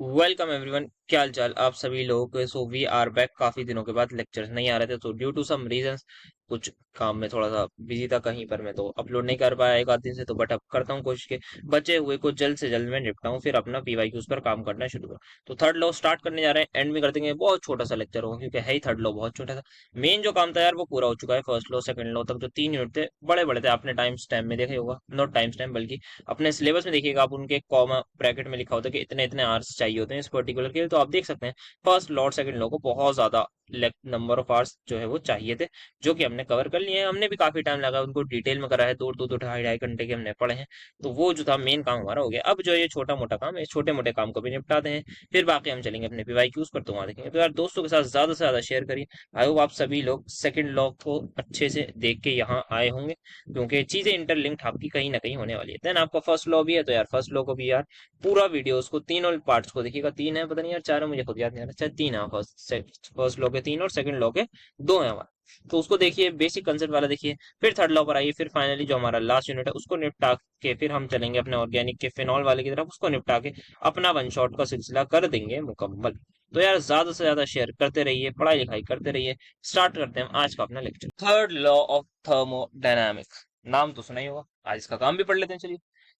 Welcome everyone, क्या हाल चाल आप सभी लोगों के। So we are back. काफी दिनों के बाद लेक्चर्स नहीं आ रहे थे, तो ड्यू टू सम रीजंस कुछ काम में थोड़ा सा बिजी था कहीं पर, मैं तो अपलोड नहीं कर पाया एक आध दिन से। तो बट अब करता हूँ कोशिश के बचे हुए को जल्द से जल्द मैं निपटाऊं, फिर अपना पीवाईक्यूज पर काम करना शुरू करूँ। तो थर्ड लॉ स्टार्ट करने जा रहे हैं, एंड में कर देंगे। बहुत छोटा सा लेक्चर होगा क्योंकि है ही थर्ड लॉ बहुत छोटा था। मेन जो काम था यार वो पूरा हो चुका है। फर्स्ट लॉ सेकंड लॉ तक जो 3 यूनिट थे बड़े बड़े थे, आपने टाइम स्टैम्प में देखा ही होगा, नॉट टाइम स्टैम्प बल्कि अपने सिलेबस में देखिएगा आप, उनके कॉमा ब्रैकेट में लिखा होता है कि इतने इतने आवर्स चाहिए होते हैं इस पर्टिकुलर के लिए। तो आप देख सकते हैं फर्स्ट लॉ और सेकंड लॉ को बहुत ज्यादा नंबर ऑफ आवर्स जो है वो चाहिए थे, जो कि हमने कवर कर लिए हैं। हमने भी काफी टाइम लगा उनको डिटेल में करा है, दो ढाई ढाई घंटे के हमने पढ़े हैं। तो वो जो था मेन काम हमारा हो गया। अब जो ये छोटा मोटा काम है, इस छोटे मोटे काम को भी निपटाते हैं, फिर बाकी हम चलेंगे अपने पीवाईक्यूज पर, तो वहां देखेंगे। तो यार दोस्तों के साथ ज्यादा से ज्यादा शेयर करिए। आई होप आप सभी लोग सेकंड लॉ को अच्छे से देख के यहाँ आए होंगे, क्योंकि चीजें इंटरलिंक्ड आपकी कहीं ना कहीं होने वाली है। देन आपका फर्स्ट लॉ भी है, तो यार फर्स्ट लॉ को भी यार पूरा वीडियो उसको तीनों पार्ट्स को देखिएगा। तीन है, पता नहीं यार चार है, मुझे खुद याद नहीं आ रहा। शायद तीन है। फर्स्ट लॉ के तीन और सेकंड लॉ के दो है हमारा। तो उसको देखिए, बेसिक कंसेप्ट वाला देखिए, फिर थर्ड लॉ पर आइए, फिर फाइनली जो हमारा लास्ट यूनिट है उसको निपटा के फिर हम चलेंगे अपने ऑर्गेनिक के फिनॉल वाले की तरफ। उसको निपटा के अपना वन शॉट का सिलसिला कर देंगे मुकम्मल। तो यार ज्यादा से ज्यादा शेयर करते रहिए, पढ़ाई लिखाई करते रहिए। स्टार्ट करते हैं आज का अपना lecture, third law of thermodynamics. नाम तो सुना ही होगा, आज इसका काम भी पढ़ लेते हैं चलिए।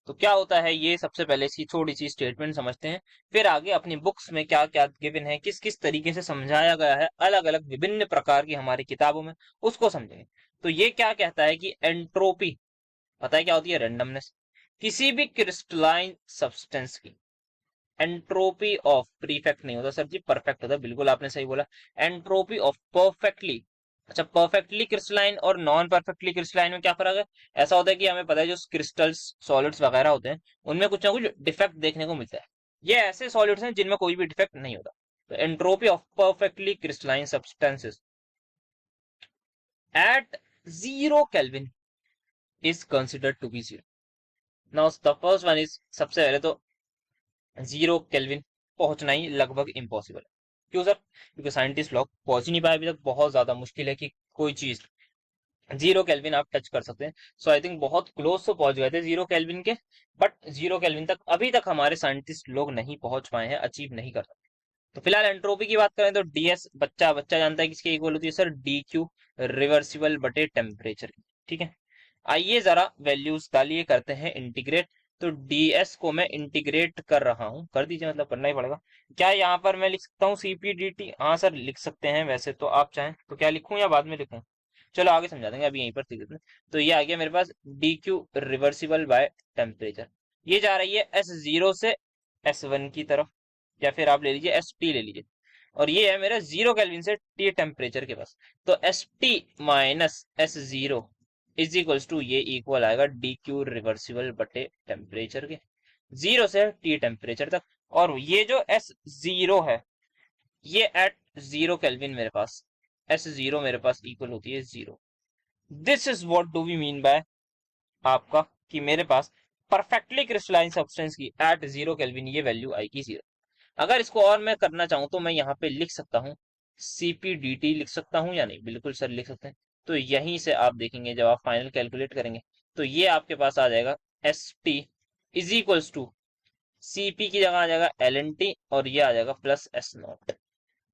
तो क्या होता है ये, सबसे पहले इसकी थोड़ी सी स्टेटमेंट समझते हैं, फिर आगे अपनी बुक्स में क्या क्या गिवन है, किस किस तरीके से समझाया गया है अलग अलग विभिन्न प्रकार की हमारी किताबों में, उसको समझेंगे। तो ये क्या कहता है कि एंट्रोपी, पता है क्या होती है? रैंडमनेस किसी भी क्रिस्टलाइन सब्सटेंस की। एंट्रोपी ऑफ प्रीफेक्ट नहीं होता सर जी, परफेक्ट होता है, बिल्कुल आपने सही बोला। एंट्रोपी ऑफ परफेक्टली, अच्छा परफेक्टली क्रिस्टलाइन और नॉन परफेक्टली क्रिस्टलाइन में क्या फर्क है? ऐसा होता है कि हमें पता है जो क्रिस्टल्स सॉलिड्स वगैरह होते हैं उनमें कुछ ना कुछ डिफेक्ट देखने को मिलता है। ये ऐसे सॉलिड्स हैं जिनमें कोई भी डिफेक्ट नहीं होता। तो entropy of perfectly crystalline substances at 0 kelvin is considered to be zero. Now the first one is, सबसे पहले तो 0 केल्विन पहुंचना ही लगभग इम्पॉसिबल है। क्यों सर? क्योंकि साइंटिस्ट लोग पहुंच ही नहीं पाए अभी तक। बहुत ज्यादा मुश्किल है कि कोई चीज 0 केल्विन आप टच कर सकते हैं। सो आई थिंक बहुत क्लोज तो पहुंच गए थे 0 केल्विन के, बट 0 केल्विन तक अभी तक हमारे साइंटिस्ट लोग नहीं पहुंच पाए हैं, अचीव नहीं कर सकते। तो फिलहाल एंट्रोपी की बात करें तो डीएस, बच्चा बच्चा जानता है किसके इक्वल होती है सर? डी क्यू, रिवर्सिबल बटे टेम्परेचर। ठीक है, आइए जरा वैल्यूज डालिए, करते हैं इंटीग्रेट। तो ds को मैं इंटीग्रेट कर रहा हूं, कर दीजिए, मतलब करना ही पड़ेगा। क्या यहाँ पर मैं लिख सकता हूँ cp/dt? हाँ सर लिख सकते हैं वैसे तो, आप चाहें तो। क्या लिखूं या बाद में लिखूं? चलो आगे समझा देंगे, अभी यहीं पर लिख देते हैं। तो ये आ गया मेरे पास dq रिवर्सिबल बाय टेम्परेचर। ये जा रही है S0 से S1 की तरफ, या फिर आप ले लीजिए st ले लीजिए। और ये है मेरा 0 केल्विन से t टेम्परेचर के पास। तो st minus S0 is equals to, ये इक्वल आएगा डी क्यू रिवर्सिबल बटे टेम्परेचर के, 0 से टी टेम्परेचर तक। और ये जो S0 है ये एट 0 केल्विन मेरे पास, S0 मेरे पास इक्वल होती है 0। This is what do we mean by आपका, कि मेरे पास परफेक्टली क्रिस्टलाइन सब्सटेंस की एट 0 केल्विन ये वैल्यू आएगी 0। अगर इसको और मैं करना चाहूं तो मैं यहाँ पे लिख सकता हूँ cp/dt, लिख सकता हूँ या नहीं? बिल्कुल सर लिख सकते हैं। तो यहीं से आप देखेंगे जब आप फाइनल कैलकुलेट करेंगे तो ये आपके पास आ जाएगा st is equals to, cp की जगह आ जाएगा lnt और ये आ जाएगा प्लस s0।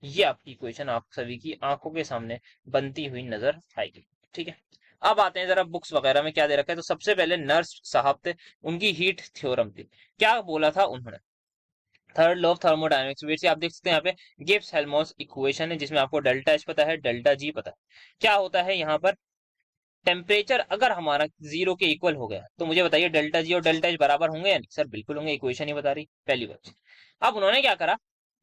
ये आपकी इक्वेशन आप सभी की आंखों के सामने बनती हुई नजर आएगी। ठीक है, अब आते हैं जरा बुक्स वगैरह में क्या दे रखा है। तो सबसे पहले नर्स साहब थे, उनकी हीट थ्योरम थी। क्या बोला था उन्होंने? Third law of thermodynamics, wait से आप देख सकते हैं यहाँ पे गिब्स हेल्महोल्ट्ज इक्वेशन है, जिसमें आपको डेल्टा एच पता है, डेल्टा जी पता है। क्या होता है यहाँ पर? टेम्परेचर अगर हमारा 0 के इक्वल हो गया तो मुझे बताइए डेल्टा जी और डेल्टा एच बराबर होंगे या नहीं? सर बिल्कुल होंगे, इक्वेशन ही बता रही पहली बात। अब उन्होंने क्या करा,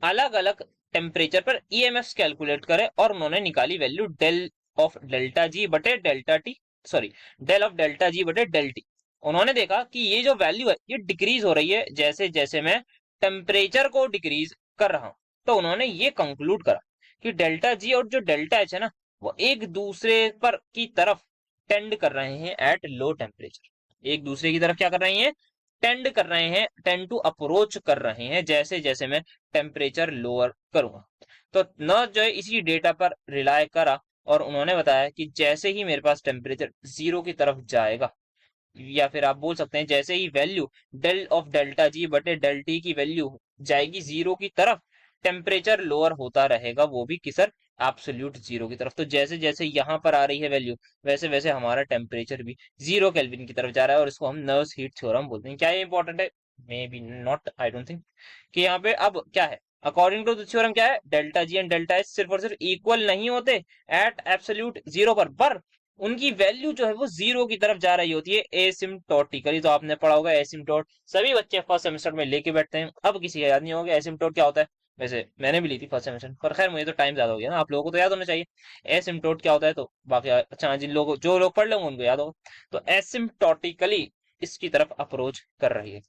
अलग अलग टेम्परेचर पर ईएमएफ कैलकुलेट करे और उन्होंने निकाली value del of delta G बटे delta T, sorry del of delta G बटे डेल टी। उन्होंने देखा कि ये जो वैल्यू है ये डिक्रीज हो रही है जैसे जैसे मैं टेम्परेचर को डिक्रीज कर रहा हूं। तो उन्होंने ये कंक्लूड करा कि डेल्टा जी और जो डेल्टा एच है ना, वो एक दूसरे पर की तरफ टेंड कर रहे हैं एट लो टेम्परेचर। एक दूसरे की तरफ क्या कर रहे हैं? टेंड कर रहे हैं, टेंड टू अप्रोच कर रहे हैं जैसे जैसे मैं टेम्परेचर लोअर करूंगा। तो न जो है इसी डेटा पर रिलाय करा, और उन्होंने बताया कि जैसे ही मेरे पास टेम्परेचर 0 की तरफ जाएगा, या फिर आप बोल सकते हैं जैसे ही value del of delta G बटे डेल टी की वैल्यू जाएगी जीरो की तरफ, टेम्परेचर लोअर होता रहेगा, वो भी किसर एब्सोल्यूट जीरो की तरफ। तो जैसे जैसे यहाँ पर आ रही है वैल्यू, वैसे वैसे हमारा टेम्परेचर भी 0 केल्विन की तरफ जा रहा है, और इसको हम नर्व्स हीट थ्योरम बोलते हैं। क्या ये इंपॉर्टेंट है? May be not, I don't think. कि यहाँ पे अब क्या है, अकॉर्डिंग टू द थ्योरम क्या है, delta G and delta H सिर्फ और सिर्फ इक्वल नहीं होते एट एब्सोल्यूट जीरो पर उनकी वैल्यू जो है वो जीरो की तरफ जा रही होती है एसिम्प्टोटिकली। तो आपने पढ़ा होगा एसिम्प्टोट, सभी बच्चे फर्स्ट सेमेस्टर में लेके बैठते हैं, अब किसी का याद नहीं होगा एसिम्प्टोट क्या होता है। वैसे मैंने भी ली थी फर्स्ट सेमेस्टर, पर खैर मुझे तो टाइम ज्यादा हो गया ना, आप लोगों को तो याद होना चाहिए एसिम्प्टोट क्या होता है। तो बाकी अच्छा, जिन लोगों जो लोग पढ़ लेंगे उनको याद होगा। तो एसिम्प्टोटिकली इसकी तरफ अप्रोच कर रही है।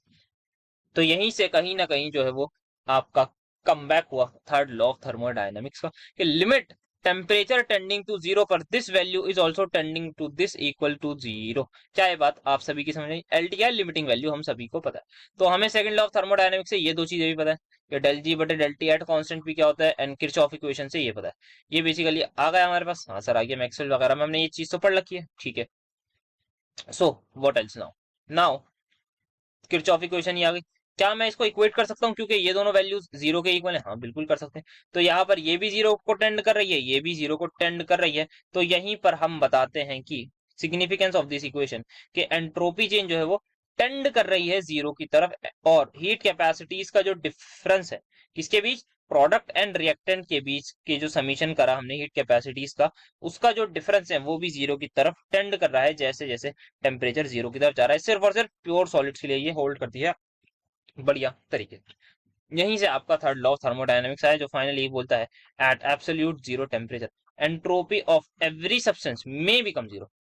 तो यहीं से कहीं ना कहीं जो है वो आपका कमबैक हुआ थर्ड लॉ ऑफ थर्मोडायनेमिक्स का, कि limit temperature tending to zero पर this value is also tending to this equal to zero. क्या ये बात आप सभी की समझ आई? एल टी क्या है? लिमिटिंग वैल्यू, हम सभी को पता है। तो हमें सेकंड लॉ ऑफ थर्मोडायनेमिक्स से ये दो चीजें भी पता है, कि डेल जी बटे डेल टी एट कॉन्स्टेंट भी क्या होता है, एंड किरचॉफ इक्वेशन से ये पता है। ये बेसिकली आ गया हमारे पास, हाँ सर आ गया, मैक्सवेल वगैरह में हमने ये चीज तो पढ़ रखी है, ठीक है। So what else now, now Kirchhoff equation ही आ गई। क्या मैं इसको इक्वेट कर सकता हूँ, क्योंकि ये दोनों वैल्यूज जीरो के इक्वल है? हाँ बिल्कुल कर सकते हैं। तो यहाँ पर ये भी जीरो को टेंड कर रही है, ये भी जीरो को टेंड कर रही है। तो यहीं पर हम बताते हैं कि सिग्निफिकेंस ऑफ दिस इक्वेशन, कि एंट्रोपी चेंज जो है वो टेंड कर रही है जीरो की तरफ, और हीट कैपेसिटीज का जो डिफरेंस है किसके बीच, प्रोडक्ट एंड रिएक्टेंट के बीच के जो समीशन करा हमने हीट कैपेसिटीज का, उसका जो डिफरेंस है वो भी जीरो की तरफ टेंड कर रहा है, जैसे जैसे टेम्परेचर जीरो की तरफ जा रहा है। सिर्फ और सिर्फ प्योर सॉलिड्स के लिए ये होल्ड करती है बढ़िया तरीके से। यहीं से आपका थर्ड लॉ ऑफ थर्मोडायनेमिक्स है, जो फाइनली बोलता है at absolute zero temperature entropy of every substance may become zero,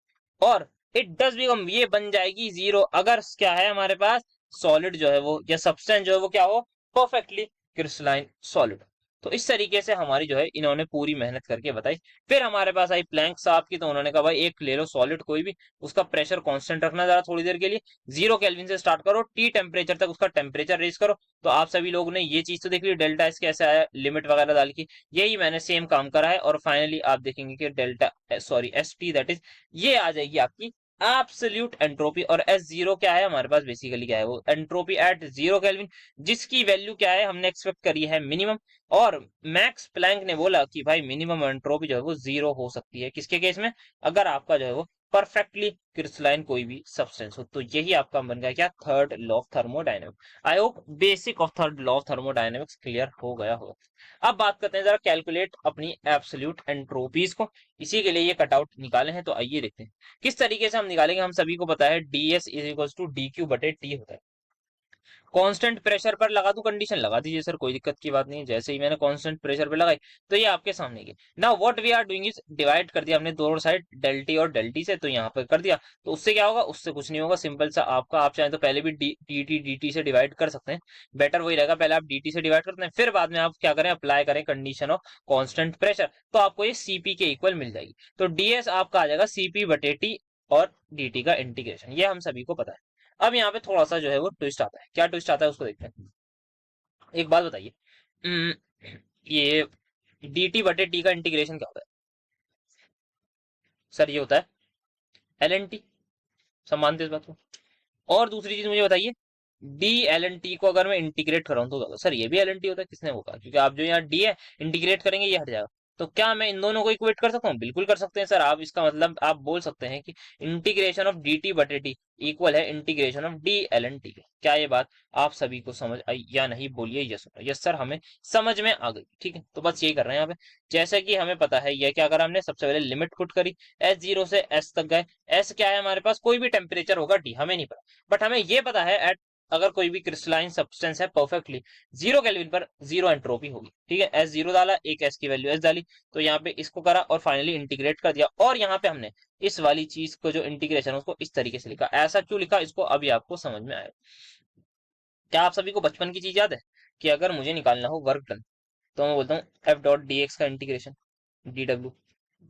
और इट डज बिकम, ये बन जाएगी जीरो अगर क्या है हमारे पास, सॉलिड जो है वो या सब्सटेंस जो है वो क्या हो, परफेक्टली क्रिस्टलाइन सॉलिड। तो इस तरीके से हमारी जो है इन्होंने पूरी मेहनत करके बताई। फिर हमारे पास आई प्लैंक साहब की, तो उन्होंने कहा भाई एक ले लो सॉलिड कोई भी, उसका प्रेशर कांस्टेंट रखना जरा थोड़ी देर के लिए, 0 केल्विन से स्टार्ट करो, टी टेम्परेचर तक उसका टेम्परेचर रेज करो। तो आप सभी लोगों ने ये चीज तो देख ली, डेल्टा एस कैसे आया, लिमिट वगैरह डाल की, यही मैंने सेम काम करा है। और फाइनली आप देखेंगे कि delta sorry S T that is, ये आ जाएगी आपकी एब्सोल्यूट एंट्रोपी। और एस जीरो क्या है हमारे पास, बेसिकली क्या है वो, एंट्रोपी एट 0 केल्विन, जिसकी वैल्यू क्या है हमने एक्सपेक्ट करी है मिनिमम। और मैक्स प्लैंक ने बोला कि भाई मिनिमम एंट्रोपी जो है वो जीरो हो सकती है, किसके केस में, अगर आपका जो है वो परफेक्टली क्रिस्टलाइन कोई भी सब्सटेंस हो। तो यही आपका बन गया क्या, third law of thermodynamics. I hope basic of third law of thermodynamics clear हो गया होगा। अब बात करते हैं जरा कैलकुलेट अपनी एब्सोल्यूट एंट्रोपीज को। इसी के लिए ये कटआउट निकाले हैं, तो आइए देखते हैं किस तरीके से हम निकालेंगे। हम सभी को पता है D S is equal to D Q बटे टी होता है। कांस्टेंट प्रेशर पर लगा दूं कंडीशन, लगा दीजिए सर, कोई दिक्कत की बात नहीं है। जैसे ही मैंने कांस्टेंट प्रेशर पे लगाई, तो ये आपके सामने की। Now what we are doing is divide कर दिया हमने दोनों साइड डेल टी और डेल टी से, तो यहाँ पे कर दिया। तो उससे क्या होगा, उससे कुछ नहीं होगा, सिंपल सा आपका, आप चाहें तो पहले भी डी टी से डिवाइड कर सकते हैं, बेटर वही रहेगा, पहले आप डी टी से डिवाइड करते हैं, फिर बाद में आप क्या करें, अप्लाई करें कंडीशन ऑफ कांस्टेंट प्रेशर, तो आपको ये सीपी के इक्वल मिल जाएगी। तो डीएस आपका आ जाएगा सीपी बटे टी और डी का इंटीग्रेशन, ये हम सभी को पता है। अब यहाँ पे थोड़ा सा जो है वो ट्विस्ट आता है, क्या ट्विस्ट आता है उसको देखते हैं। एक बात बताइए, ये डी टी बटे टी का इंटीग्रेशन क्या होता है? सर ये होता है एल एन टी, सब मानते हैं इस बात को। और दूसरी चीज मुझे बताइए, डी एल एन टी को अगर मैं इंटीग्रेट कर रहा हूँ तो सर ये भी एल एन टी होता है, किसने वो कहा? क्योंकि आप जो यहाँ डी है इंटीग्रेट करेंगे ये हट जाएगा। तो क्या मैं इन दोनों को इक्वेट कर सकता हूँ? बिल्कुल कर सकते हैं सर आप। इसका मतलब आप बोल सकते हैं कि इंटीग्रेशन ऑफ डी टी बटे टी इक्वल है integration of D L N T. क्या ये बात आप सभी को समझ आई या नहीं? बोलिए यस। यस सर, हमें समझ में आ गई, ठीक है। तो बस यही कर रहे हैं यहाँ पे, जैसे कि हमें पता है ये क्या करा हमने, सबसे पहले लिमिट पुट करी, एस जीरो से एस तक गए। एस क्या है हमारे पास, कोई भी टेम्परेचर होगा, डी हमें नहीं पता, बट हमें ये पता है एट, अगर कोई भी क्रिस्टलाइन सब्सटेंस है परफेक्टली 0 केल्विन पर जीरो एंट्रोपी होगी, ठीक है। एस जीरो डाला, एक एस की वैल्यू एस डाली, तो यहाँ पे इसको करा और फाइनली इंटीग्रेट कर दिया। और यहाँ पे हमने इस वाली चीज को जो इंटीग्रेशन है उसको इस तरीके से लिखा। ऐसा क्यों लिखा इसको अभी आपको समझ में आएगा। क्या आप सभी को बचपन की चीज याद है, कि अगर मुझे निकालना हो वर्क डन, तो मैं बोलता हूँ एफ डॉट डी एक्स का इंटीग्रेशन डी डब्ल्यू,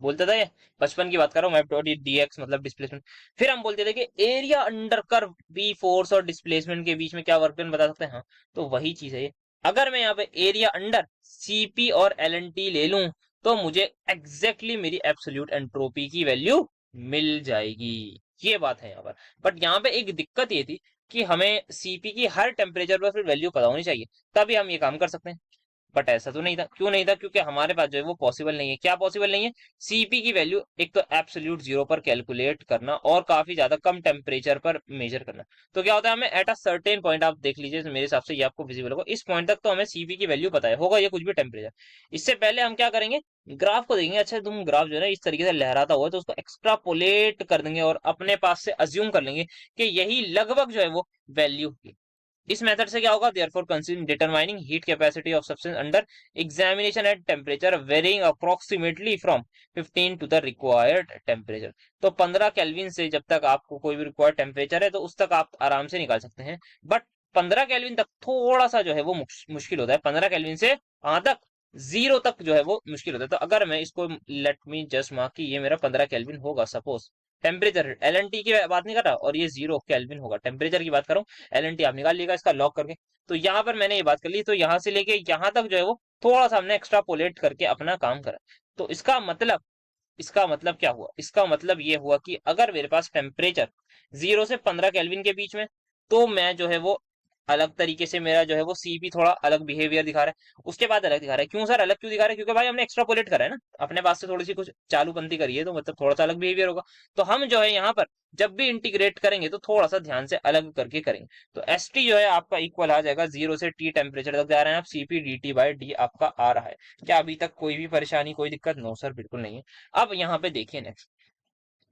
बोलते थे ये, बचपन की बात कर रहा हूँ, एफ डॉट डी एक्स मतलब डिस्प्लेसमेंट। फिर हम बोलते थे कि area under curve B, force और डिस्प्लेसमेंट के बीच में क्या वर्क डन बता सकते हैं। हाँ, तो वही चीज है ये। अगर मैं यहाँ पे एरिया अंडर सीपी और एल एन टी ले लूं, तो मुझे एग्जैक्टली मेरी एब्सोल्यूट एंट्रोपी की वैल्यू मिल जाएगी। ये बात है यहाँ पर। बट यहाँ पे एक दिक्कत ये थी कि हमें सीपी की हर टेम्परेचर पर फिर वैल्यू पता होनी चाहिए, तभी हम ये काम कर सकते हैं। बट ऐसा तो नहीं था। क्यों नहीं था? क्योंकि हमारे पास जो है वो पॉसिबल नहीं है। क्या पॉसिबल नहीं है? सीपी की वैल्यू एक तो एब्सोल्यूट जीरो पर कैलकुलेट करना और काफी ज्यादा कम टेम्परेचर पर मेजर करना। तो क्या होता है, हमें एट अ सर्टेन पॉइंट, आप देख लीजिए मेरे हिसाब से ये आपको विजिबल होगा, इस पॉइंट तक तो हमें सीपी की वैल्यू पता है होगा, ये कुछ भी टेम्परेचर। इससे पहले हम क्या करेंगे, ग्राफ को देखेंगे। अच्छा, तुम ग्राफ जो है ना इस तरीके से लहराता हुआ है, तो उसको एक्सट्रापोलेट कर देंगे और अपने पास से अज्यूम कर लेंगे कि यही लगभग जो है वो वैल्यू। इस मेथड से क्या होगा, therefore considering determining heat capacity of substance under examination at temperature varying approximately from 15 to the required temperature. तो 15 केल्विन से जब तक आपको कोई भी रिक्वायर्ड टेम्परेचर है तो उस तक आप आराम से निकाल सकते हैं। बट 15 केल्विन तक थोड़ा सा जो है वो मुश्किल होता है। 15 केल्विन से कहां तक, जीरो तक जो है वो मुश्किल होता है। तो अगर मैं इसको, लेट मी जस्ट मार्क कि ये मेरा 15 केल्विन होगा suppose, temperature L N T की बात नहीं कर रहा, और ये 0 केल्विन होगा, टेम्परेचर की बात कर रहा हूँ। एल एन टी आप निकाल लीजिएगा इसका लॉग करके। तो यहाँ पर मैंने ये बात कर ली, तो यहाँ से लेके यहाँ तक जो है वो थोड़ा सा हमने एक्स्ट्रापोलेट करके अपना काम करा। तो इसका मतलब क्या हुआ, इसका मतलब ये हुआ कि अगर मेरे पास टेम्परेचर 0 से 15 केल्विन के बीच में, तो मैं जो है वो अलग तरीके से, मेरा जो है वो सीपी थोड़ा अलग बिहेवियर दिखा रहा है। उसके बाद अलग दिखा रहा है। क्यों सर अलग क्यों दिखा रहा है? क्योंकि भाई हमने एक्स्ट्रापोलेट करा है ना, अपने पास से थोड़ी सी कुछ चालूपंती करी है, तो मतलब थोड़ा सा अलग बिहेवियर होगा। तो हम जो है यहाँ पर जब भी इंटीग्रेट करेंगे तो थोड़ा सा ध्यान से अलग करके करेंगे। तो एस टी जो है आपका इक्वल आ जाएगा 0 से T टेम्परेचर तक जा रहे हैं आप, CP D T by D आपका आ रहा है। क्या अभी तक कोई भी परेशानी, कोई दिक्कत? नो सर, बिल्कुल नहीं है। अब यहाँ पे देखिए नेक्स्ट,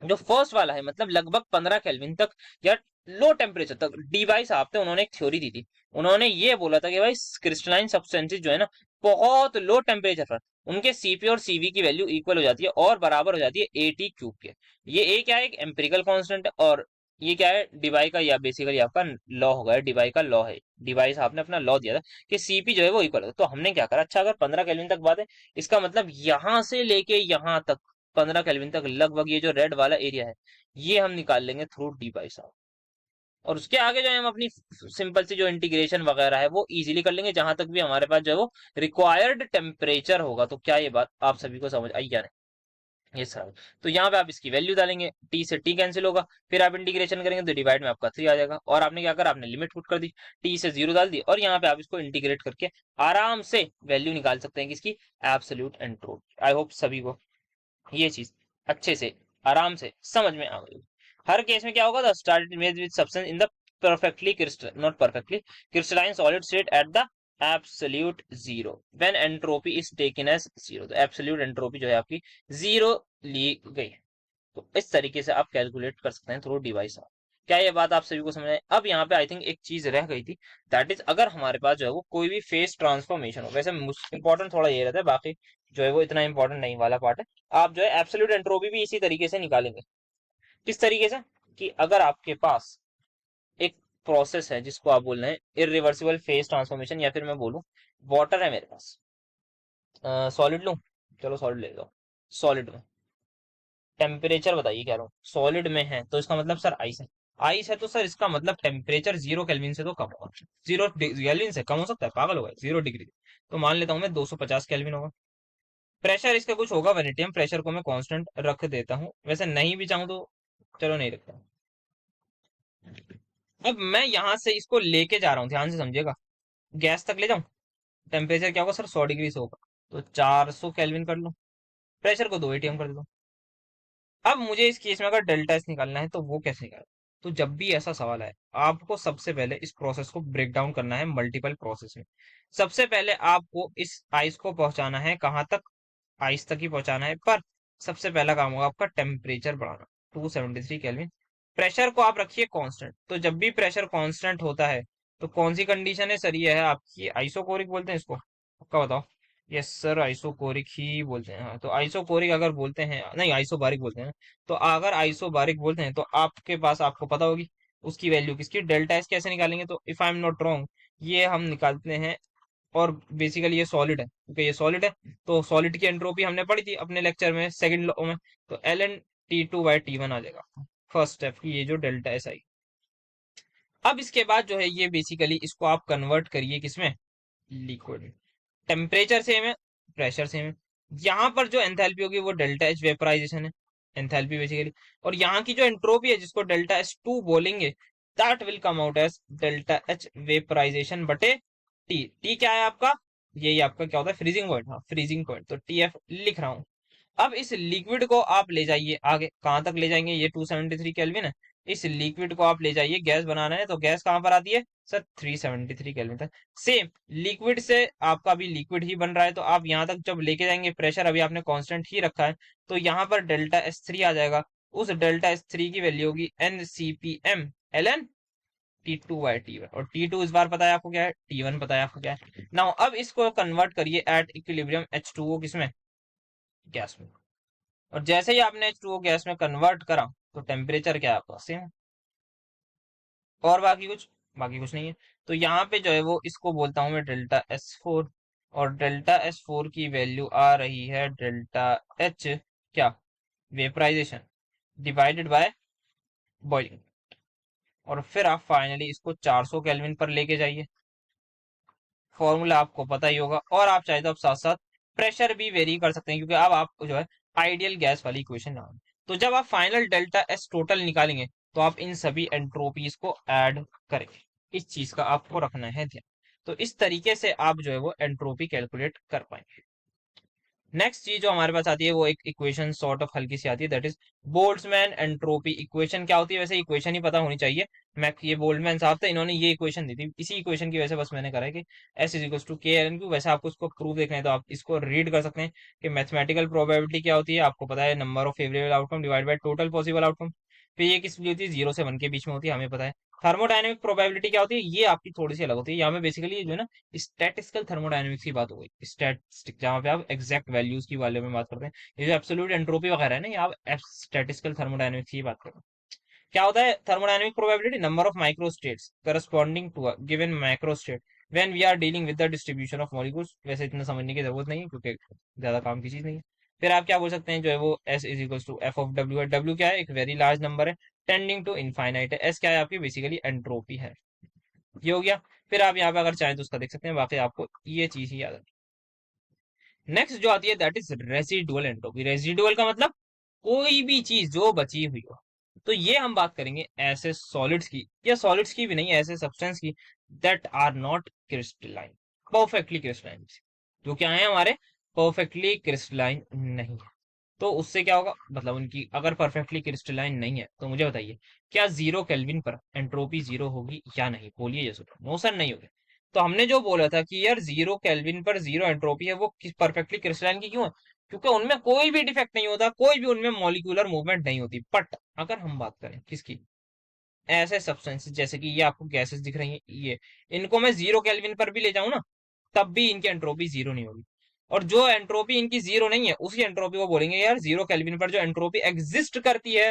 जो फर्स्ट वाला है, मतलब लगभग 15 केल्विन तक या लो टेम्परेचर तक, डी वाई साहब थे, उन्होंने एक थ्योरी दी थी। उन्होंने ये बोला था कि भाई क्रिस्टलाइन सब्सटेंसेस जो है ना, बहुत लो टेम्परेचर पर उनके सीपी और सीवी की वैल्यू इक्वल हो जाती है और बराबर हो जाती है एटी क्यूब के। ये ए क्या है, एक एम्पिरिकल कांस्टेंट है, और ये क्या है, डिवाई का, या बेसिकली आपका लॉ होगा, डिवाई का लॉ है। डिवाई साहब ने अपना लॉ दिया था कि सीपी जो है वो इक्वल है। तो हमने क्या करा, अच्छा अगर 15 केल्विन तक बात है, इसका मतलब यहां से लेके यहां तक 15 केल्विन तक लगभग ये जो रेड वाला एरिया है, ये हम निकाल लेंगे थ्रू डी बाई साहब। और उसके आगे जो है हम अपनी सिंपल सी जो इंटीग्रेशन वगैरह है वो इजीली कर लेंगे, जहां तक भी हमारे पास जो है वो रिक्वायर्ड टेम्परेचर होगा। तो क्या ये बात आप सभी को समझ आई या नहीं? ये सर, तो यहाँ पे आप इसकी वैल्यू डालेंगे, टी से टी कैंसिल होगा, फिर आप इंटीग्रेशन करेंगे तो डिवाइड में आपका 3 आ जाएगा। और आपने क्या करा, आपने लिमिट पुट कर दी, टी से 0 डाल दी, और यहाँ पे आप इसको इंटीग्रेट करके आराम से वैल्यू निकाल सकते हैं किसकी, एब्सोल्यूट एंट्रोपी। आई होप सभी को ये चीज अच्छे से आराम से समझ में आ गई। हर केस में क्या होगा, the started image with substance in the perfectly crystal not perfectly crystalline solid state at the absolute zero when entropy is taken as zero। तो एब्सोल्यूट एंट्रोपी जो है आपकी जीरो ली गई है। तो इस तरीके से आप कैलकुलेट कर सकते हैं थ्रू डिवाइस। क्या ये बात आप सभी को समझ आई? अब यहाँ पे आई थिंक एक चीज रह गई थी, दैट इज अगर हमारे पास जो है वो कोई भी फेस ट्रांसफॉर्मेशन हो। वैसे इंपॉर्टेंट थोड़ा ये रहता है, बाकी जो है वो इतना इंपॉर्टेंट नहीं वाला पार्ट है। आप जो है एब्सोल्यूट एंट्रोपी भी इसी तरीके से निकालेंगे। किस तरीके से, कि अगर आपके पास एक प्रोसेस है जिसको आप बोल रहे हैं इरिवर्सिबल फेस ट्रांसफॉर्मेशन, या फिर मैं बोलूं वाटर है मेरे पास, सॉलिड लूं, चलो सॉलिड ले लो, सॉलिड में टेम्परेचर बताइए, कह रहा हूँ सॉलिड में है, तो इसका मतलब सर आइस है। आइस है तो सर इसका मतलब टेम्परेचर 0 केल्विन से तो कम होगा। 0 केल्विन से कम हो सकता है? पागल होगा, 0 डिग्री। तो मान लेता हूँ मैं 250 केल्विन होगा। प्रेशर इसका कुछ होगा वेनेटियम प्रेशर को मैं कांस्टेंट रख देता हूँ, वैसे नहीं भी चाहूँ तो चलो नहीं रखता। अब मैं यहाँ से इसको लेके जा रहा हूँ, ध्यान से समझिएगा, गैस तक ले जाऊं। टेम्परेचर क्या होगा सर, 100 डिग्री से होगा, तो 400 केल्विन कर लो, प्रेशर को 2 atm कर दो। अब मुझे इस केस में अगर डेल्टा एस निकालना है तो वो कैसे निकालना? तो जब भी ऐसा सवाल आए, आपको सबसे पहले इस प्रोसेस को ब्रेक डाउन करना है मल्टीपल प्रोसेस में। सबसे पहले आपको इस आइस को पहुंचाना है कहाँ तक, आइस तक ही पहुंचाना है, पर सबसे पहला काम होगा आपका टेम्परेचर बढ़ाना, 273 केल्विन। प्रेशर को आप रखिए कांस्टेंट। तो जब भी प्रेशर कांस्टेंट होता है तो कौन सी कंडीशन है सर, ये है आपकी आइसोकोरिक बोलते हैं इसको, पक्का बताओ? यस सर, आइसोकोरिक ही बोलते हैं। हाँ, तो आइसोकोरिक अगर बोलते हैं, नहीं आइसोबारिक बोलते हैं। तो अगर आइसोबारिक बोलते हैं तो आपके पास, आपको पता होगी उसकी वैल्यू किसकी, डेल्टा एस कैसे निकालेंगे? तो if I am not wrong, ये हम निकालते हैं, और बेसिकली ये सॉलिड है, क्योंकि ये सॉलिड है। तो सॉलिड की एंट्रोपी हमने पढ़ी थी अपने लेक्चर में सेकंड लॉ में। तो एल एन T2/T1 आ जाएगा फर्स्ट स्टेप की, ये जो डेल्टा एस आई। अब इसके बाद जो है ये बेसिकली इसको आप कन्वर्ट करिए किसमें, लिक्विड में। टेम्परेचर सेम है, प्रेशर सेम है। यहाँ पर जो एंथैल्पी होगी वो डेल्टा एच वेपराइजेशन है, एंथैल्पी बेसिकली। और यहाँ की जो एंट्रोपी है जिसको डेल्टा एस टू बोलेंगे, that will come out as delta H vaporisation बटे टी। टी क्या है आपका, यही आपका क्या होता है, फ्रीजिंग पॉइंट। हाँ फ्रीजिंग पॉइंट, तो टी एफ लिख रहा हूँ। अब इस लिक्विड को आप ले जाइए आगे, कहां तक ले जाएंगे, ये 273 केल्विन है। इस लिक्विड को आप ले जाइए, गैस बनाना है तो गैस कहां पर आती है सर, 373 केल्विन तक। सेम लिक्विड से आपका भी लिक्विड ही बन रहा है, तो आप यहां तक जब लेके जाएंगे, प्रेशर अभी आपने कांस्टेंट ही रखा है, तो यहाँ पर डेल्टा एस थ्री आ जाएगा। उस डेल्टा एस थ्री की वैल्यू होगी N C P M L N T two by T one, और टी टू इस बार पता है आपको क्या है, टी वन पता है आपको क्या है। नाउ अब इसको कन्वर्ट करिए at equilibrium H two O किसमें, गैस में। और जैसे ही आपने H2O गैस में कन्वर्ट करा, तो टेम्परेचर क्या है आपका सेम, और बाकी कुछ नहीं है। तो यहाँ पे जो है वो इसको बोलता हूँ मैं डेल्टा एस फोर, और डेल्टा एस फोर की वैल्यू आ रही है डेल्टा एच क्या, वेपराइजेशन डिवाइडेड बाय बॉइलिंग। और फिर आप फाइनली इसको 400 केल्विन पर लेके जाइए, फॉर्मूला आपको पता ही होगा। और आप चाहे तो आप साथ साथ प्रेशर भी वेरी कर सकते हैं, क्योंकि अब आप जो है आइडियल गैस वाली इक्वेशन लगाएंगे। तो जब आप फाइनल डेल्टा एस टोटल निकालेंगे, तो आप इन सभी एंट्रोपीज को ऐड करेंगे। इस चीज का आपको रखना है ध्यान। तो इस तरीके से आप जो है वो एंट्रोपी कैलकुलेट कर पाएंगे। नेक्स्ट चीज जो हमारे पास आती है, वो एक इक्वेशन सॉर्ट ऑफ हल्की सी आती है, that is Boltzmann entropy equation. क्या होती है, वैसे इक्वेशन ही पता होनी चाहिए। मैं ये बोल्ट्जमैन साहब थे, इन्होंने ये इक्वेशन दी थी, इसी इक्वेशन की वजह से बस मैंने करा है कि एस इज इक्वल टू के एल एन क्यू। वैसे आपको इसको प्रूफ देखना है तो आप इसको रीड कर सकते हैं कि मैथमेटिकल प्रोबेबिलिटी क्या होती है, आपको पता है, number of favourable outcome divide by total possible outcome. फिर ये किस होती है, 0 से 1 के बीच में होती है, हमें पता है। थर्मोडायनेमिक प्रोबेबिलिटी क्या होती है, ये आपकी थोड़ी सी अलग होती है। यहाँ पे बेसिकली जो है ना, स्टैटिस्टिकल थर्मोडायनेमिक्स की बात हो गई, स्टैटिस्टिक, जहाँ पे आप एग्जैक्ट वैल्यूज की बारे में बात करते हैं। ये जो एब्सोल्यूट एंट्रोपी वगैरह है ना, ये आप स्टैटिस्टिकल थर्मोडायनेमिक्स की बात करते हैं। क्या होता है thermodynamic probability, number of micro states corresponding to a given macro state when we are dealing with the distribution of molecules. वैसे इतना समझने की जरूरत नहीं है, क्योंकि ज्यादा काम की चीज नहीं है। फिर आप क्या बोल सकते हैं, जो है वो S is equal to F of W है। डब्ल्यू क्या है, एक वेरी लार्ज नंबर है, टेंडिंग टू इनफाइनाइट है। एस क्या है आपकी, बेसिकली एंट्रोपी है। ये हो गया। फिर आप यहाँ पे अगर चाहें तो उसका देख सकते हैं, बाकी आपको ये चीज ही याद है। नेक्स्ट जो आती है that is residual entropy. Residual का मतलब कोई भी चीज जो बची हुई हो। तो ये हम बात करेंगे ऐसे सॉलिड्स की, या सॉलिड्स की भी नहीं, ऐसे सब्सटेंस की that are not crystalline, perfectly crystalline, जो क्या है हमारे परफेक्टली क्रिस्टलाइन नहीं है। तो उससे क्या होगा, मतलब उनकी अगर परफेक्टली क्रिस्टलाइन नहीं है, तो मुझे बताइए क्या 0 केल्विन पर एंट्रोपी 0 होगी या नहीं, बोलिए यस। नो सर, नहीं होगी। तो हमने जो बोला था कि यार 0 केल्विन पर 0 एंट्रोपी है, वो परफेक्टली क्रिस्टलाइन की क्यों है, क्योंकि उनमें कोई भी डिफेक्ट नहीं होता, कोई भी उनमें मॉलिक्यूलर मूवमेंट नहीं होती। बट अगर हम बात करें किसकी, ऐसे सब्सटेंसेस जैसे कि ये आपको गैसेस दिख रही हैं, ये इनको मैं 0 केल्विन पर भी ले जाऊं ना, तब भी इनकी एंट्रोपी 0 नहीं होगी। और जो एंट्रोपी इनकी 0 नहीं है, उसी एंट्रोपी को बोलेंगे यार 0 केल्विन पर जो एंट्रोपी एग्जिस्ट करती है,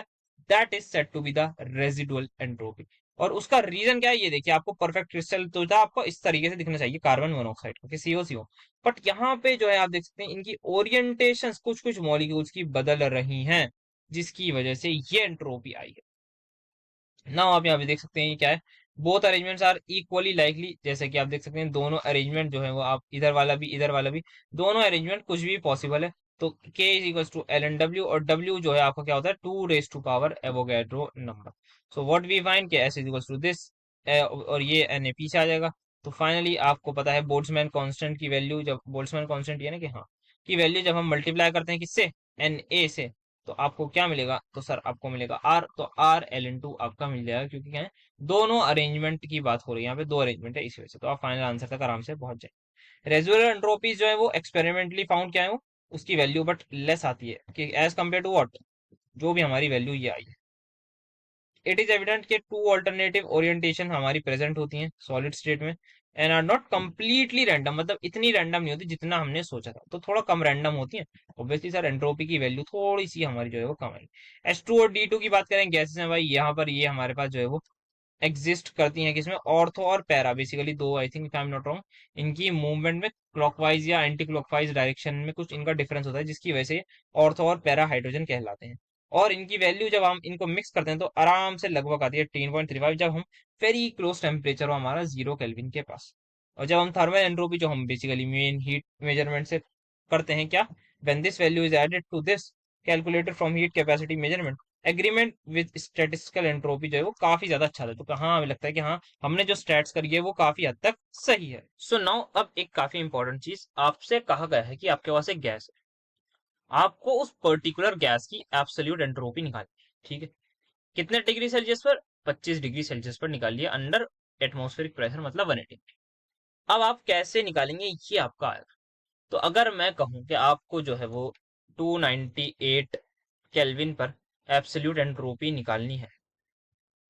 that is said to be the residual entropy. और उसका रीजन क्या है, ये देखिए, आपको परफेक्ट क्रिस्टल तो था, आपको इस तरीके से दिखना चाहिए, कार्बन मोनोऑक्साइड का, सीओ। बट यहाँ पे जो है आप देख सकते हैं इनकी ओरिएंटेशन कुछ कुछ मॉलिक्यूल्स की बदल रही हैं, जिसकी वजह से ये एंट्रोपी आई है ना। आप यहाँ पे देख सकते हैं ये क्या है, both arrangements are equally likely. जैसे कि आप देख सकते हैं दोनों अरेंजमेंट जो है वो, आप इधर वाला भी, दोनों अरेंजमेंट कुछ भी पॉसिबल है। तो k is equal to L N W, और w जो है आपका क्या होता है, 2 raise to power Avogadro number. So what we find K s is equal to this, और ये na पीछे आ जाएगा। तो फाइनली आपको पता है बोल्ट्जमैन कांस्टेंट की वैल्यू, जब बोल्ट्जमैन कांस्टेंट ये ना कि हाँ, की वैल्यू जब हम मल्टीप्लाई करते हैं किससे, Na से, तो आपको क्या मिलेगा, तो सर आपको मिलेगा आर। तो आर एल इन टू आपका मिल जाएगा, क्योंकि क्या है, दोनों अरेंजमेंट की बात हो रही है, यहाँ पे दो अरेंजमेंट है, इस वजह से। तो आप फाइनल आंसर तक आराम से पहुंच जाए। रेजुलर एंट्रोपीज जो है वो एक्सपेरिमेंटली फाउंड क्या है, वो उसकी वैल्यू बट लेस आती है कि एज कम्पेयर टू व्हाट, जो भी हमारी वैल्यू ये आई है। इट इज एविडेंट कि टू ऑल्टरनेटिव ओरिएंटेशन हमारी प्रेजेंट होती हैं सॉलिड स्टेट में, and are not completely random, मतलब इतनी रैंडम नहीं होती जितना हमने सोचा था, तो थोड़ा कम रैंडम होती है। ऑब्वियसली सर एंट्रोपी की वैल्यू थोड़ी सी हमारी जो है वो कम है। S2 और D2 की बात करें गैसेस में, भाई यहाँ पर ये हमारे पास जो है वो एग्जिस्ट करती हैं किसमें, ऑर्थो और पैरा, बेसिकली दो, I think if I am not wrong. इनकी मूवमेंट में क्लॉकवाइज या एंटी क्लॉकवाइज डायरेक्शन में कुछ इनका डिफरेंस होता है, जिसकी वजह से ऑर्थो और पैरा हाइड्रोजन कहलाते हैं। और इनकी वैल्यू जब हम इनको मिक्स करते हैं, तो आराम से लगभग आती है 10.35, जब हम वेरी क्लोज टेम्परेचर हो हमारा 0 केल्विन के पास। और जब हम थर्मल एंट्रोपी, जो हम बेसिकली मेन हीट मेजरमेंट से करते हैं क्या, when this value is added to this calculated from heat capacity measurement, agreement with statistical entropy जो है वो काफी ज्यादा अच्छा था। तो हाँ हमें लगता है कि हाँ हमने जो स्टैट्स करी है वो काफी हद तक सही है। सो नाउ अब एक काफी इंपॉर्टेंट चीज आपसे कहा गया है कि आपके पास एक गैस है, आपको उस पर्टिकुलर गैस की एब्सोल्यूट एंट्रोपी निकालनी है। ठीक है, कितने डिग्री सेल्सियस पर? 25 डिग्री सेल्सियस पर निकालिए अंडर एटमॉस्फेरिक प्रेशर मतलब 180। अब आप कैसे निकालेंगे ये आपका आएगा। तो अगर मैं कहूं कि आपको जो है वो 298 केल्विन पर एब्सोल्यूट एंट्रोपी निकालनी है,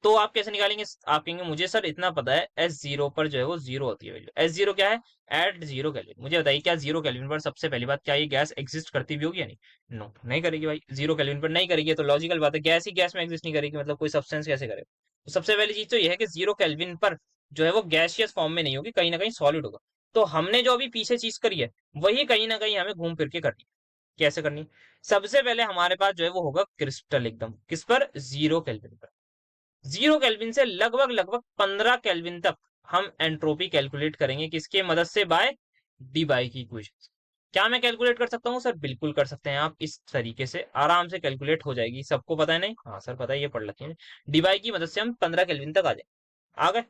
तो आप कैसे निकालेंगे? आप कहेंगे मुझे सर इतना पता है S0 पर जो है वो जीरो होती है वैल्यू। S0 क्या है? At zero kelvin. मुझे बताइए क्या जीरो केल्विन पर सबसे पहली बात क्या ये गैस एग्जिस्ट करती भी होगी या नहीं? नो, नहीं करेगी भाई। जीरो केल्विन पर नहीं करेगी तो लॉजिकल बात है गैस ही गैस में एग्जिस्ट नहीं करेगी, मतलब कोई सब्सटेंस कैसे करेगा? तो सबसे पहली चीज तो ये है कि जीरो केल्विन पर जो है वो गैसियस फॉर्म में नहीं होगी, कहीं ना कहीं सॉलिड होगा। तो हमने जो अभी पीछे चीज करी है वही कहीं ना कहीं हमें घूम फिर के करनी है। कैसे करनी है? सबसे पहले हमारे पास जो है वो होगा क्रिस्टल एकदम किस पर? जीरो केल्विन पर। जीरो केल्विन से लगभग लगभग 15 केल्विन तक हम एंट्रोपी कैलकुलेट करेंगे किसके मदद से? बाय डी बाई की इक्वेशन। क्या मैं कैलकुलेट कर सकता हूँ सर? बिल्कुल कर सकते हैं आप, इस तरीके से आराम से कैलकुलेट हो जाएगी। सबको पता है नहीं? हाँ सर पता है, ये पढ़ लेते हैं। डी बाई की मदद से हम 15 केल्विन तक आ गए।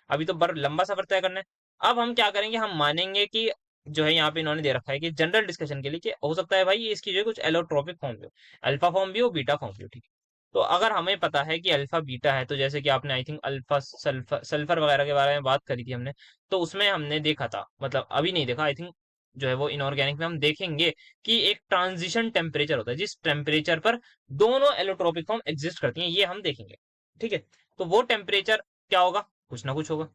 अभी तो बर लंबा सफर तय करना है। अब हम क्या करेंगे, हम मानेंगे कि जो है यहाँ पे इन्होंने दे रखा है कि जनरल डिस्कशन के लिए कि हो सकता है भाई ये इसकी जो है कुछ एलोट्रोपिक फॉर्म भी हो, अल्फा फॉर्म भी हो, बीटा फॉर्म भी हो। ठीक है, तो अगर हमें पता है कि अल्फा बीटा है, तो जैसे कि आपने I think alpha sulphur sulphur वगैरह के बारे में बात करी थी हमने, तो उसमें हमने देखा था, मतलब अभी नहीं देखा, आई थिंक जो है वो इनऑर्गेनिक में हम देखेंगे कि एक ट्रांजिशन टेम्परेचर होता है जिस टेम्परेचर पर दोनों एलोट्रोपिक फॉर्म एग्जिस्ट करती हैं, ये हम देखेंगे। ठीक है, तो वो टेम्परेचर क्या होगा? कुछ ना कुछ होगा।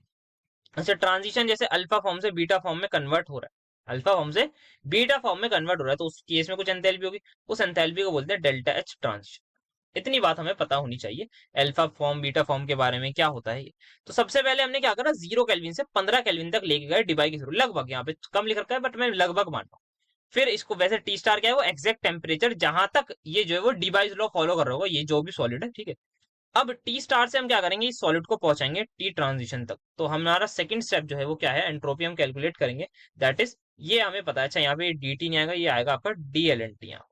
अच्छा, ट्रांजिशन जैसे अल्फा फॉर्म से बीटा फॉर्म में कन्वर्ट हो रहा है, अल्फा फॉर्म से बीटा फॉर्म में कन्वर्ट हो रहा है, तो उस केस में कुछ एंथैल्पी होगी, उस एंथैल्पी को बोलते हैं डेल्टा एच ट्रांजिशन। इतनी बात हमें पता होनी चाहिए अल्फा फॉर्म बीटा फॉर्म के बारे में क्या होता है ये। तो सबसे पहले हमने क्या करा, जीरो केल्विन से 15 केल्विन तक लेके गए डिबाई के थ्रू। लगभग यहाँ पे कम लिख रखा है बट मैं लगभग मान रहा हूँ। फिर इसको वैसे टी स्टार क्या है, वो एग्जैक्ट टेम्परेचर जहां तक ये जो है वो डिबाइस लॉ फॉलो कर रहा होगा, ये जो भी सॉलिड है। ठीक है, अब टी स्टार से हम क्या करेंगे, इस सॉलिड को पहुंचाएंगे टी ट्रांजिशन तक। तो हमारा सेकंड स्टेप जो है वो क्या है, एंट्रोपी हम कैलकुलेट करेंगे। दैट इज, ये हमें पता है। अच्छा, यहाँ पे डी टी नहीं आएगा, ये आएगा आपका डी एल एन टी। यहाँ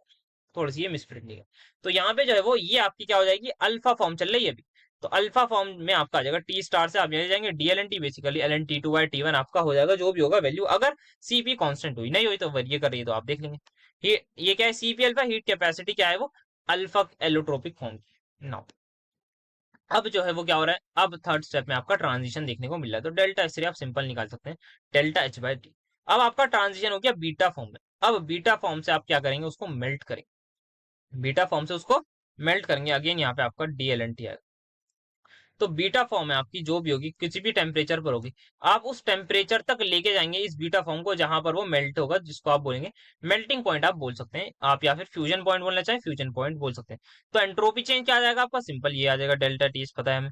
थोड़ी सी ये मिसप्रिंटिंग है। तो यहाँ पे जो है वो ये आपकी क्या हो जाएगी, अल्फा फॉर्म चल रही है अभी। तो अल्फा फॉर्म में आपका आ जाएगा टी स्टार से आप ले जाएंगे D L N T, basically L N T two by T one आपका हो जाएगा, जो भी होगा वैल्यू। अगर सीपी कांस्टेंट हुई, नहीं हुई तो ये कर रही है तो आप देख लेंगे। ये क्या है, सीपी अल्फा हीट कैपेसिटी क्या है वो, अल्फा एलोट्रोपिक फॉर्म। नाउ अब जो है वो क्या हो रहा है, अब थर्ड स्टेप में आपका ट्रांजिशन देखने को मिल रहा है। तो डेल्टा एच आप सिंपल निकाल सकते हैं, डेल्टा एच बाई टी। अब आपका ट्रांजिशन हो गया बीटा फॉर्म में। अब बीटा फॉर्म से आप क्या करेंगे, उसको मेल्ट करेंगे, बीटा फॉर्म से उसको मेल्ट करेंगे। अगेन यहाँ पे आपका डी एल एन टी आएगा। तो बीटा फॉर्म है आपकी जो भी होगी, किसी भी टेम्परेचर पर होगी, आप उस टेम्परेचर तक लेके जाएंगे इस बीटा फॉर्म को जहां पर वो मेल्ट होगा, जिसको आप बोलेंगे मेल्टिंग पॉइंट आप बोल सकते हैं आप, या फिर फ्यूजन पॉइंट बोलना चाहे फ्यूजन पॉइंट बोल सकते हैं। तो एंट्रोपी चेंज क्या आ जाएगा आपका, सिंपल ये आ जाएगा डेल्टा टी, पता है हमें।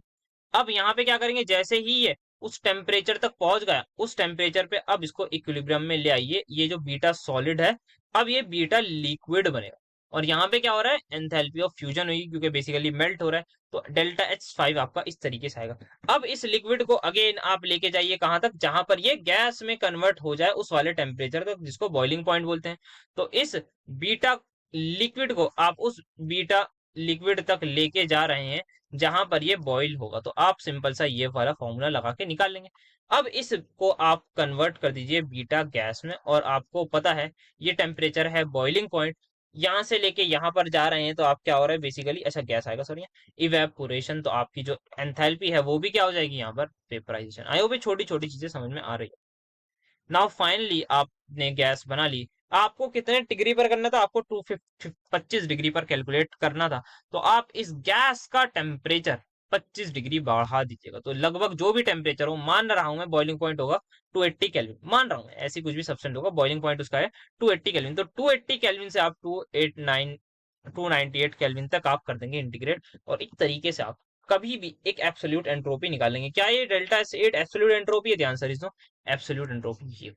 अब यहाँ पे क्या करेंगे, जैसे ही ये उस टेम्परेचर तक पहुंच गया, उस टेम्परेचर पे अब इसको इक्विलिब्रियम में ले आइए। ये जो बीटा सॉलिड है, अब ये बीटा लिक्विड बनेगा। और यहाँ पे क्या हो रहा है, एंथैल्पी ऑफ फ्यूजन हुई क्योंकि बेसिकली मेल्ट हो रहा है। तो डेल्टा एच फाइव आपका इस तरीके से आएगा। अब इस लिक्विड को अगेन आप लेके जाइए कहाँ तक, जहां पर ये गैस में कन्वर्ट हो जाए उस वाले टेम्परेचर तक, जिसको बॉइलिंग पॉइंट बोलते हैं। तो इस बीटा लिक्विड को आप उस बीटा लिक्विड तक लेके जा रहे हैं जहां पर ये बॉईल होगा। तो आप सिंपल सा ये वाला फॉर्मूला लगा के निकाल लेंगे। अब इसको आप कन्वर्ट कर दीजिए बीटा गैस में, और आपको पता है ये टेम्परेचर है बॉइलिंग पॉइंट। यहाँ से लेके यहाँ पर जा रहे हैं तो आप क्या हो रहा है बेसिकली, अच्छा गैस आएगा सॉरी, इवेपोरेशन। तो आपकी जो एंथैल्पी है वो भी क्या हो जाएगी यहाँ पर, वेपराइजेशन। आई होप छोटी छोटी चीजें समझ में आ रही है। नाउ फाइनली आपने गैस बना ली। आपको कितने डिग्री पर करना था, आपको 25 डिग्री पर कैलकुलेट करना था। तो आप इस गैस का टेम्परेचर 25 डिग्री बढ़ा दीजिएगा। तो लगभग जो भी टेम्परेचर हो, मान रहा हूं मैं बॉइलिंग पॉइंट होगा 280 केल्विन, मान रहा हूं मैं, ऐसी कुछ भी सब्सटेंस होगा, बॉइलिंग पॉइंट उसका है 280 केल्विन। तो 280 केल्विन से आप 298 केल्विन तक आप कर देंगे इंटीग्रेट, और इस तरीके से आप कभी भी एक एब्सोल्यूट एंट्रोपी निकालेंगे। क्या ये डेल्टा एट एब्सोल्यूट एंट्रोपी है? ध्यान से इस एब्सोल्यूट एंट्रोपी ये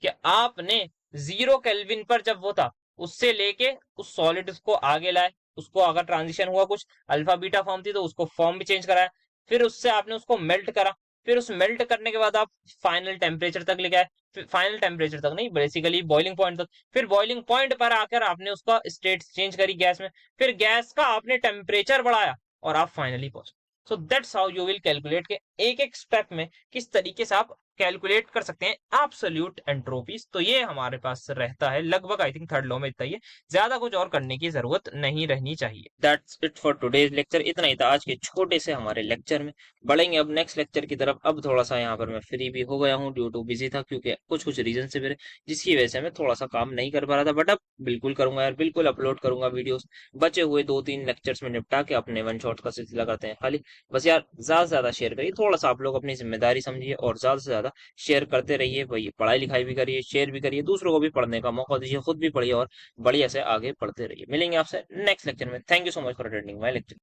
कि आपने जीरो केल्विन पर जब वो था, उससे लेके उस सॉलिड को आगे लाए, उसको अगर ट्रांजिशन हुआ कुछ अल्फा बीटा फॉर्म थी तो उसको फॉर्म भी चेंज कराया, फिर उससे आपने उसको मेल्ट करा, फिर उस मेल्ट करने के बाद आप फाइनल टेम्परेचर तक लेके आए, फाइनल टेम्परेचर तक नहीं, बेसिकली बॉइलिंग पॉइंट तक, फिर बॉइलिंग पॉइंट पर आकर आपने उसका स्टेट चेंज करी गैस में, फिर गैस का आपने टेम्परेचर बढ़ाया और आप फाइनली पहुंचे। So that's how you will calculate के एक एक स्टेप में किस तरीके से आप कैलकुलेट कर सकते हैं एब्सोल्यूट एंट्रोपीज। तो ये हमारे पास रहता है लगभग, आई थिंक थर्ड लॉ में इतना ही है, ज्यादा कुछ और करने की जरूरत नहीं रहनी चाहिए। That's it for today's lecture, इतना ही था आज के छोटे से हमारे लेक्चर में। बढ़ेंगे अब नेक्स्ट लेक्चर की तरफ। अब थोड़ा सा यहाँ पर मैं फ्री भी हो गया हूँ, ड्यू टू बिजी था क्योंकि कुछ कुछ रीजन से मेरे, जिसकी वजह से मैं थोड़ा सा काम नहीं कर पा रहा था, बट अब बिल्कुल करूंगा यार, बिल्कुल अपलोड करूंगा वीडियोस। बचे हुए 2-3 लेक्चर्स में निपटा के अपने वन शॉट का सिलसिला करते हैं खाली। बस यार ज्यादा से ज्यादा शेयर करिए, थोड़ा सा आप लोग अपनी जिम्मेदारी समझिए और ज्यादा से ज्यादा शेयर करते रहिए भाई, पढ़ाई लिखाई भी करिए, शेयर भी करिए, दूसरों को भी पढ़ने का मौका दीजिए, खुद भी पढ़िए और बढ़िया से आगे पढ़ते रहिए। मिलेंगे आपसे नेक्स्ट लेक्चर में। Thank you so much for attending my lecture.